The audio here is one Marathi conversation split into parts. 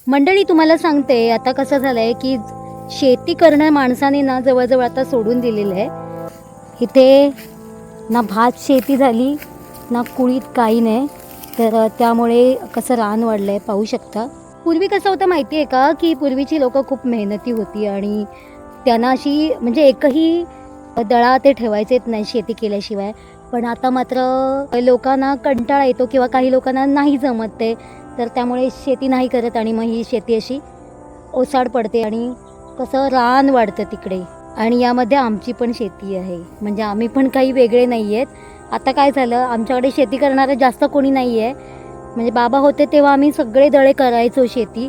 मंडळी तुम्हाला सांगते आता कसं झालंय की शेती करणं माणसाने ना जवळजवळ आता सोडून दिलेलं आहे। इथे ना भात शेती झाली ना कुळीत काही नाही, तर त्यामुळे कसं रान वाढलंय पाहू शकता। पूर्वी कसं होतं माहिती आहे का की पूर्वीची लोक खूप मेहनती होती आणि त्यांना अशी म्हणजे एकही दळा ते ठेवायचेच नाही शेती केल्याशिवाय। पण आता मात्र लोकांना कंटाळा येतो किंवा काही लोकांना नाही जमत ते, तर त्यामुळे शेती नाही करत आणि मग ही शेती अशी ओसाड पडते आणि कसं रान वाढतं तिकडे। आणि यामध्ये आमची पण शेती आहे, म्हणजे आम्ही पण काही वेगळे नाही आहेत। आता काय झालं, आमच्याकडे शेती करणारं जास्त कोणी नाही आहे। म्हणजे बाबा होते तेव्हा आम्ही सगळे दळे करायचो शेती,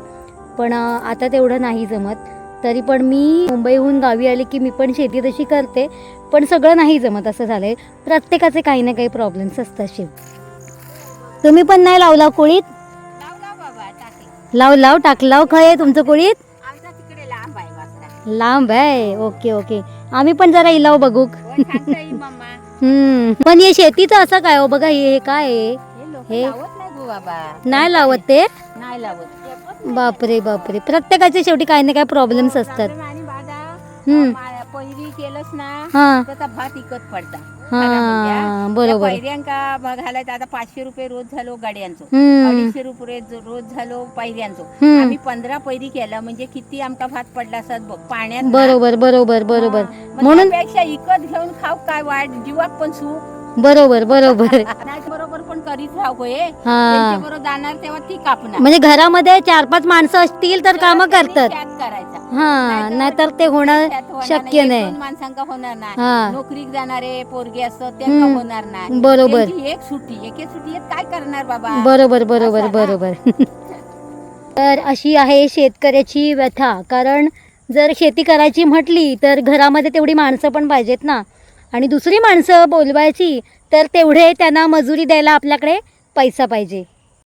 पण आता तेवढं नाही जमत। तरी पण मी मुंबईहून गावी आले की मी पण शेती तशी करते, पण सगळं नाही जमत असं झालंय। प्रत्येकाचे काही ना काही प्रॉब्लेम्स असतात। शिव तुम्ही पण नाही लावला कुळीत? लाव टाकलाव खय तुमचं कुळीत? लांब आहे, ओके ओके। आम्ही पण जरा इलाव बघू। पण हे शेतीचं असं काय हो, बघा हे काय आहे? हे नाही लावत ते? बापरे बापरे, प्रत्येकाचे शेवटी काही ना काही प्रॉब्लेम्स असतात। पहिली केलंच ना हा त्याचा भात इकत पडता। हा बरोबर। पहिल्यांका घालायचं आता 500 रुपये रोज झालो गाड्यांचो, 250 रुपये रोज झालो पहिल्यांचो। आम्ही 15 पैरी केला म्हणजे किती आमका भात पडला असत बघ पाण्यात। बरोबर बरोबर बरोबर, म्हणून पेक्षा इकत घेऊन खाऊ काय वाट, जीवाक पण सुख। बरोबर बरोबर बरोबर पण करीत राहू बरोबर जाणार तेव्हा ती कापणार। म्हणजे घरामध्ये 4-5 माणसं असतील तर काम करतात। करायचा हा, नाहीतर ते होणं शक्य नाही। 2 माणसांका होणार हा. नाही। नोकरीक जाणारे पोरगे असतात त्यांना होणार नाही। बरोबर। त्यांची एक सुट्टीत काय करणार बाबा? बरोबर बरोबर बरोबर तर अशी आहे शेतकऱ्याची व्यथा। कारण जर शेती करायची म्हटली तर घरामध्ये तेवढी माणसं पण पाहिजेत ना, आणि दुसरी माणसं बोलवायची तर तेवढे त्यांना मजुरी द्यायला आपल्याकडे पैसा पाहिजे।